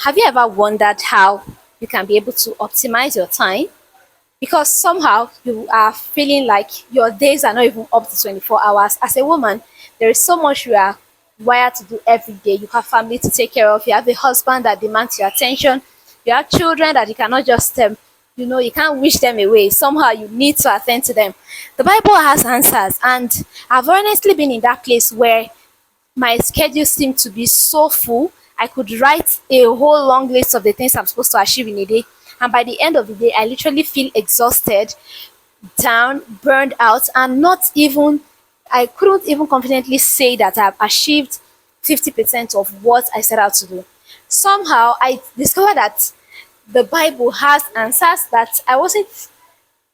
Have you ever wondered how you can be able to optimize your time? Because somehow you are feeling like your days are not even up to 24 hours. As a woman, there is so much you are wired to do every day. You have family to take care of, you have a husband that demands your attention, you have children that you cannot just, you can't wish them away. Somehow you need to attend to them. The Bible has answers, and I've honestly been in that place where my schedule seemed to be so full. I could write a whole long list of the things I'm supposed to achieve in a day. And by the end of the day, I literally feel exhausted, down, burned out, and I couldn't even confidently say that I've achieved 50% of what I set out to do. Somehow, I discovered that the Bible has answers that I wasn't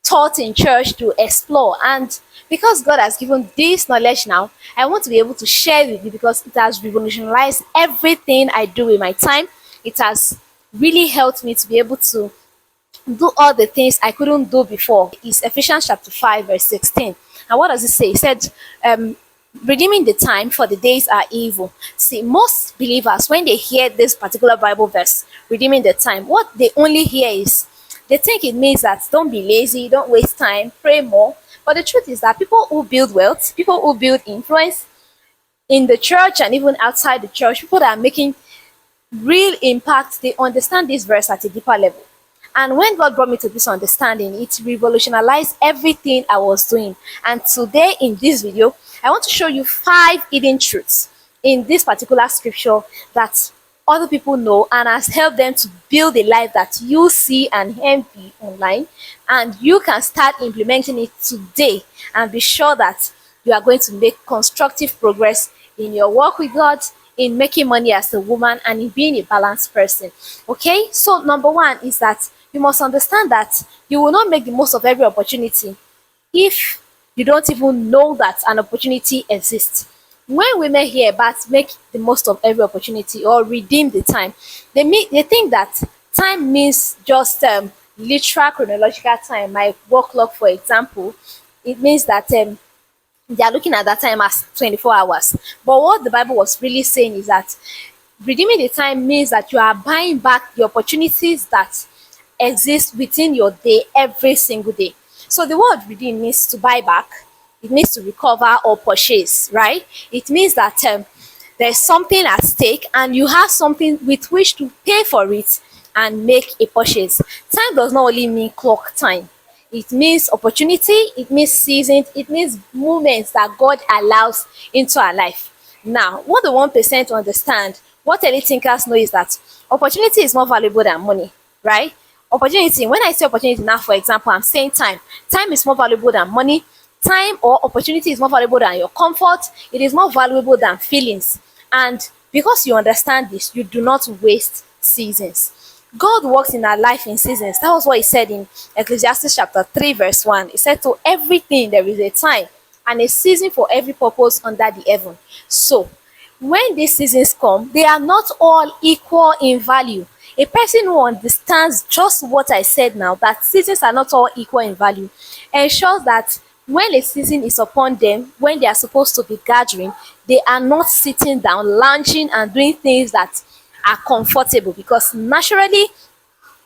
taught in church to explore. And because God has given this knowledge now, I want to be able to share with you because it has revolutionized everything I do with my time. It has really helped me to be able to do all the things I couldn't do before. It's Ephesians chapter 5, verse 16. And what does it say? It said, redeeming the time for the days are evil. See, most believers, when they hear this particular Bible verse, redeeming the time, what they only hear is they think it means that don't be lazy, don't waste time, pray more. But the truth is that people who build wealth, people who build influence in the church and even outside the church, people that are making real impact, they understand this verse at a deeper level. And when God brought me to this understanding, it revolutionized everything I was doing. And today in this video, I want to show you 5 hidden truths in this particular scripture that other people know and has helped them to build a life that you see and envy online, and you can start implementing it today and be sure that you are going to make constructive progress in your work with God, in making money as a woman, and in being a balanced person. Okay, so number 1 is that you must understand that you will not make the most of every opportunity if you don't even know that an opportunity exists. When women hear about make the most of every opportunity or redeem the time, they think that time means just literal chronological time. My work clock, for example, it means that they are looking at that time as 24 hours. But what the Bible was really saying is that redeeming the time means that you are buying back the opportunities that exist within your day every single day. So the word redeem means to buy back, it means to recover or purchase, right? It means that there's something at stake and you have something with which to pay for it and make a purchase. Time does not only mean clock time. It means opportunity, it means seasons, it means moments that God allows into our life. Now, what the 1% understand, what elite thinkers know is that opportunity is more valuable than money, right? Opportunity, when I say opportunity now, for example, I'm saying time. Time is more valuable than money. Time or opportunity is more valuable than your comfort. It is more valuable than feelings. And because you understand this, you do not waste seasons. God works in our life in seasons. That was what he said in Ecclesiastes chapter 3, verse 1. He said, to everything there is a time and a season for every purpose under the heaven. So, when these seasons come, they are not all equal in value. A person who understands just what I said now, that seasons are not all equal in value, ensures that when a season is upon them, when they are supposed to be gathering, they are not sitting down, lounging, and doing things that are comfortable, because naturally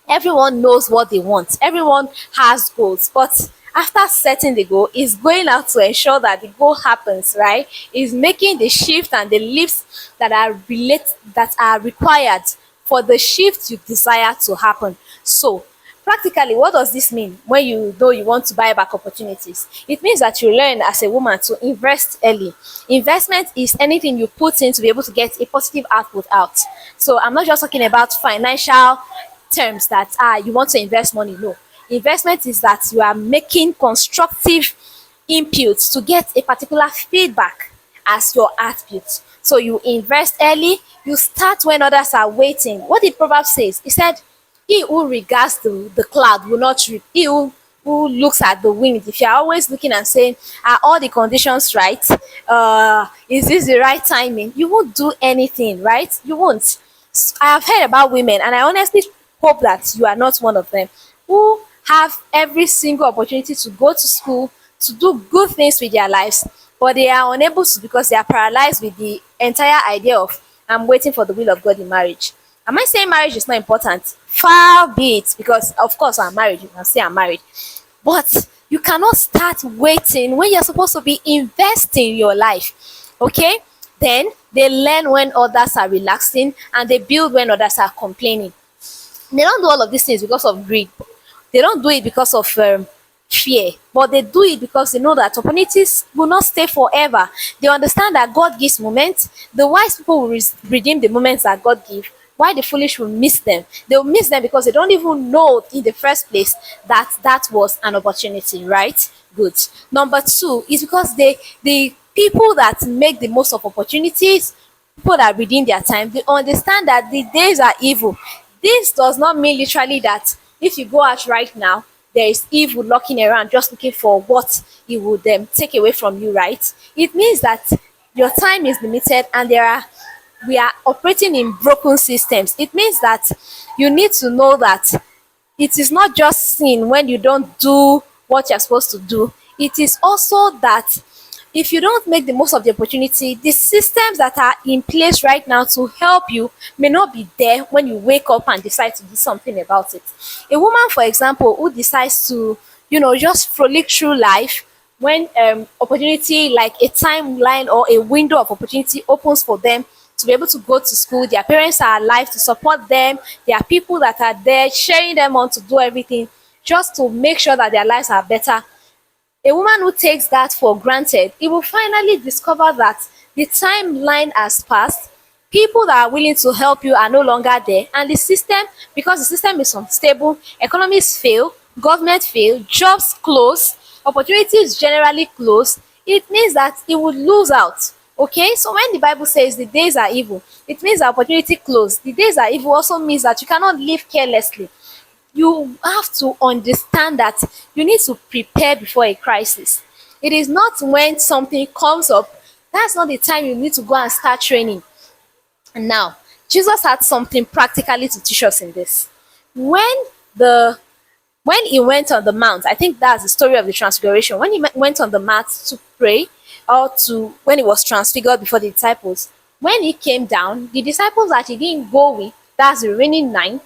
everyone knows what they want. Everyone has goals, but after setting the goal, is going out to ensure that the goal happens, right? Is making the shift and the leaps that are required for the shift you desire to happen. So practically, what does this mean when you know you want to buy back opportunities? It means that you learn as a woman to invest early. Investment is anything you put in to be able to get a positive output out. So I'm not just talking about financial terms that you want to invest money. No. Investment is that you are making constructive inputs to get a particular feedback as your output. So you invest early, you start when others are waiting. What the proverb says, it said, he who regards the cloud will not reap. He who looks at the wind, if you're always looking and saying, are all the conditions right? Is this the right timing? You won't do anything, right? You won't. I have heard about women, and I honestly hope that you are not one of them, who have every single opportunity to go to school, to do good things with their lives, but they are unable to because they are paralyzed with the entire idea of I'm waiting for the will of God in marriage. Am I saying marriage is not important? Far be it, because of course I'm married. You can say I'm married, but you cannot start waiting when you're supposed to be investing your life. Okay? Then they learn when others are relaxing, and they build when others are complaining. They don't do all of these things because of greed. They don't do it because of fear, but they do it because they know that opportunities will not stay forever. They understand that God gives moments. The wise people will redeem the moments that God gives. Why the foolish will miss them? They will miss them because they don't even know in the first place that that was an opportunity, right? Good. Number two is because the people that make the most of opportunities, people that redeem their time, they understand that the days are evil. This does not mean literally that if you go out right now, there is evil lurking around just looking for what it would take away from you, right? It means that your time is limited, and we are operating in broken systems. It means that you need to know that it is not just sin when you don't do what you're supposed to do. It is also that if you don't make the most of the opportunity, the systems that are in place right now to help you may not be there when you wake up and decide to do something about it. A woman, for example, who decides to, just frolic through life when opportunity, like a timeline or a window of opportunity, opens for them to be able to go to school, their parents are alive to support them, there are people that are there cheering them on to do everything just to make sure that their lives are better. A woman who takes that for granted, he will finally discover that the timeline has passed, people that are willing to help you are no longer there, and the system, because the system is unstable, economies fail, government fail, jobs close, opportunities generally close, it means that he would lose out. Okay, so when the Bible says the days are evil, it means the opportunity close. The days are evil also means that you cannot live carelessly. You have to understand that you need to prepare before a crisis. It is not when something comes up, that's not the time you need to go and start training. And now, Jesus had something practically to teach us in this. When the when he went on the mount, I think that's the story of the transfiguration. When he went on the mount to pray, or to when he was transfigured before the disciples, when he came down, the disciples that he didn't go with, that's the remaining nine,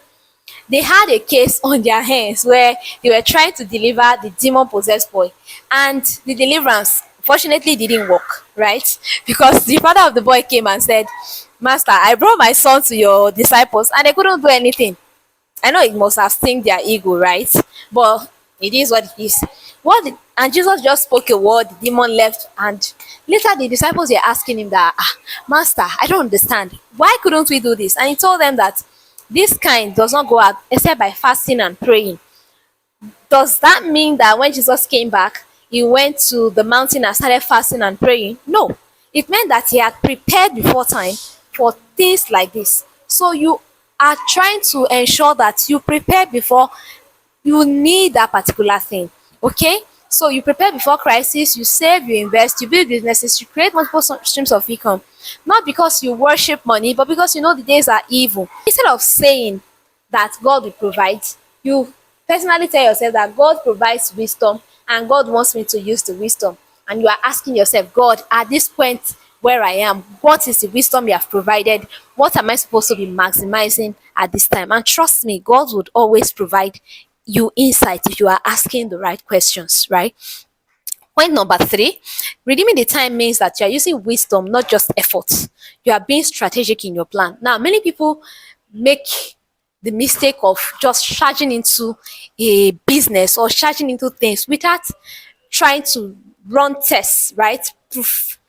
they had a case on their hands where they were trying to deliver the demon possessed boy, and the deliverance fortunately didn't work, right? Because the father of the boy came and said, Master, I brought my son to your disciples and they couldn't do anything. I know it must have stung their ego, right? But it is what it is. And Jesus just spoke a word, the demon left, and later the disciples were asking him that, Master, I don't understand. Why couldn't we do this? And he told them that this kind does not go out except by fasting and praying. Does that mean that when Jesus came back, he went to the mountain and started fasting and praying? No. It meant that he had prepared before time for things like this. So you are trying to ensure that you prepare before you need that particular thing. Okay? So you prepare before crisis, you save, you invest, you build businesses, you create multiple streams of income. Not because you worship money, but because you know the days are evil. Instead of saying that God will provide, you personally tell yourself that God provides wisdom and God wants me to use the wisdom. And you are asking yourself, God, at this point where I am, what is the wisdom you have provided? What am I supposed to be maximizing at this time? And trust me, God would always provide you insight if you are asking the right questions, right? Point number three, redeeming the time means that you are using wisdom, not just effort. You are being strategic in your plan. Now, many people make the mistake of just charging into a business or charging into things without trying to run tests, right? Proof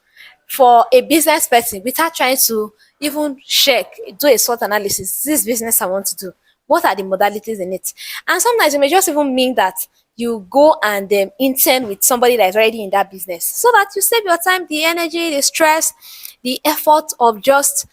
for a business person without trying to even check, do a SWOT analysis. This business I want to do. What are the modalities in it? And sometimes it may just even mean that you go and intern with somebody that is already in that business so that you save your time, the energy, the stress, the effort of just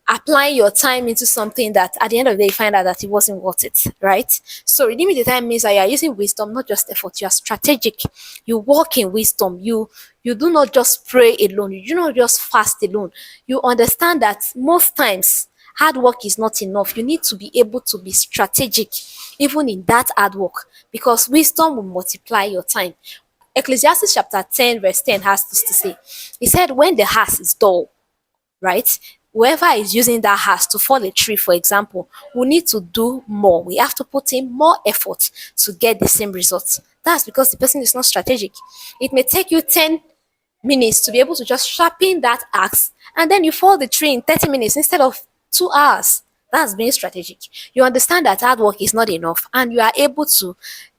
applying your time into something that at the end of the day you find out that it wasn't worth it, right? So redeeming the time means that you are using wisdom, not just effort. You are strategic. You walk in wisdom. You do not just pray alone. You do not just fast alone. You understand that most times hard work is not enough. You need to be able to be strategic even in that hard work, because wisdom will multiply your time. Ecclesiastes chapter 10 verse 10 has this to say. He said, when the heart is dull, right? whoever is using that house to fall a tree, for example, will need to do more. We have to put in more effort to get the same results. That's because the person is not strategic. It may take you 10 minutes to be able to just sharpen that axe, and then you fall the tree in 30 minutes instead of 2 hours. That's being strategic. You understand that hard work is not enough, and you are able to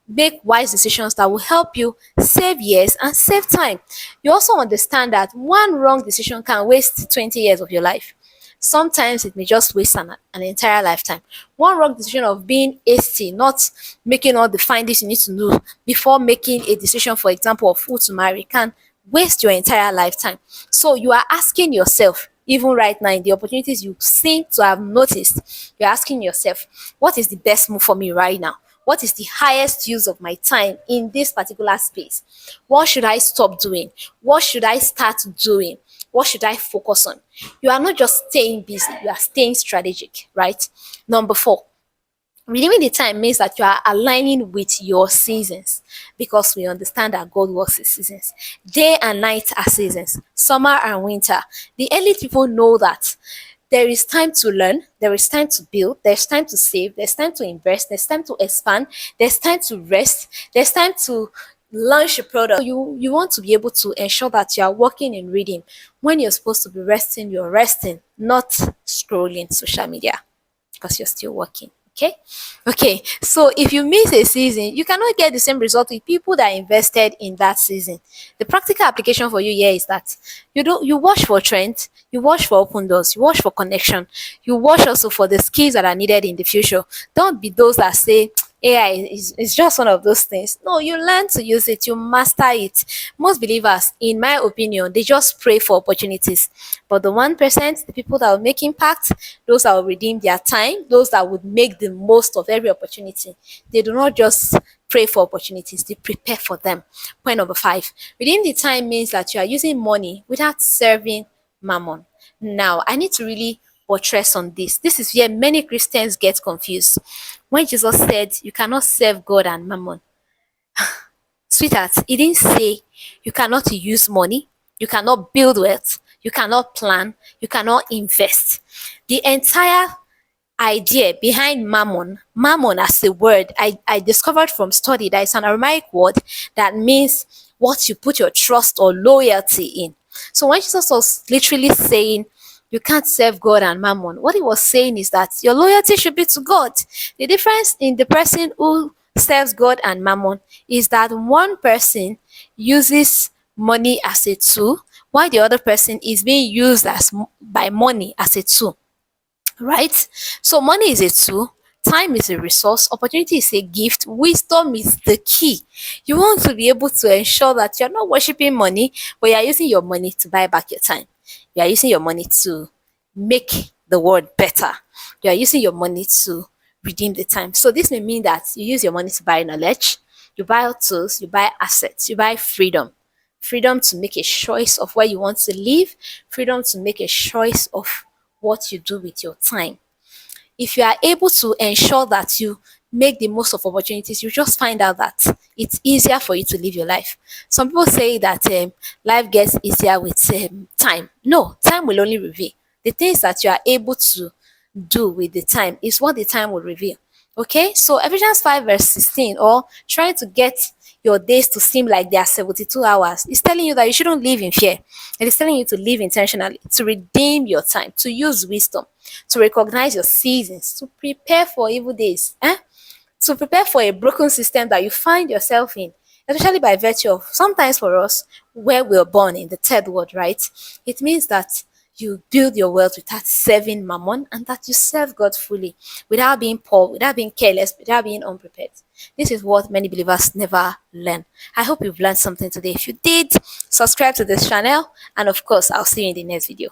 make wise decisions that will help you save years and save time. You also understand that one wrong decision can waste 20 years of your life. Sometimes it may just waste an entire lifetime. One wrong decision of being hasty, not making all the findings you need to know before making a decision, for example, of who to marry, can waste your entire lifetime. So you are asking yourself, even right now in the opportunities you seem to have noticed, you're asking yourself, what is the best move for me right now? What is the highest use of my time in this particular space? What should I stop doing? What should I start doing? What should I focus on? You are not just staying busy, you are staying strategic, right? Number four, redeeming the time means that you are aligning with your seasons, because we understand that God works in seasons. Day and night are seasons, summer and winter. The elite people know that there is time to learn, there is time to build, there's time to save, there's time to invest, there's time to expand, there's time to rest, there's time to launch a product. You want to be able to ensure that you are working in reading. When you're supposed to be resting, you're resting, not scrolling social media, because you're still working. Okay, so if you miss a season, you cannot get the same result with people that invested in that season. The practical application for you here is that you watch for trends, you watch for open doors, you watch for connection, you watch also for the skills that are needed in the future. Don't be those that say AI is just one of those things. No, you learn to use it, you master it. Most believers, in my opinion, they just pray for opportunities. But the 1%, the people that will make impact, those that will redeem their time, those that would make the most of every opportunity, they do not just pray for opportunities, they prepare for them. Point number five, redeem the time means that you are using money without serving mammon. Now, I need to really buttress on this. This is where many Christians get confused. When Jesus said, you cannot serve God and mammon, sweetheart, he didn't say you cannot use money, you cannot build wealth, you cannot plan, you cannot invest. The entire idea behind mammon as a word, I discovered from study that it's an Aramaic word that means what you put your trust or loyalty in. So when Jesus was literally saying you can't serve God and mammon, what he was saying is that your loyalty should be to God. The difference in the person who serves God and mammon is that one person uses money as a tool, while the other person is being used as by money as a tool, right? So money is a tool, time is a resource, opportunity is a gift, wisdom is the key. You want to be able to ensure that you're not worshiping money, but you're using your money to buy back your time. You are using your money to make the world better. You are using your money to redeem the time. So this may mean that you use your money to buy knowledge, you buy tools, you buy assets, you buy freedom. Freedom to make a choice of where you want to live, freedom to make a choice of what you do with your time. If you are able to ensure that you make the most of opportunities, you just find out that it's easier for you to live your life. Some people say that life gets easier with time. No, time will only reveal. The things that you are able to do with the time is what the time will reveal. Okay, so Ephesians 5 verse 16, or trying to get your days to seem like they are 72 hours, is telling you that you shouldn't live in fear. It is telling you to live intentionally, to redeem your time, to use wisdom, to recognize your seasons, to prepare for evil days, to prepare for a broken system that you find yourself in, especially by virtue of sometimes for us, where we're born in the third world, right? It means that you build your wealth without serving mammon, and that you serve God fully without being poor, without being careless, without being unprepared. This is what many believers never learn. I hope you've learned something today. If you did, subscribe to this channel, and of course, I'll see you in the next video.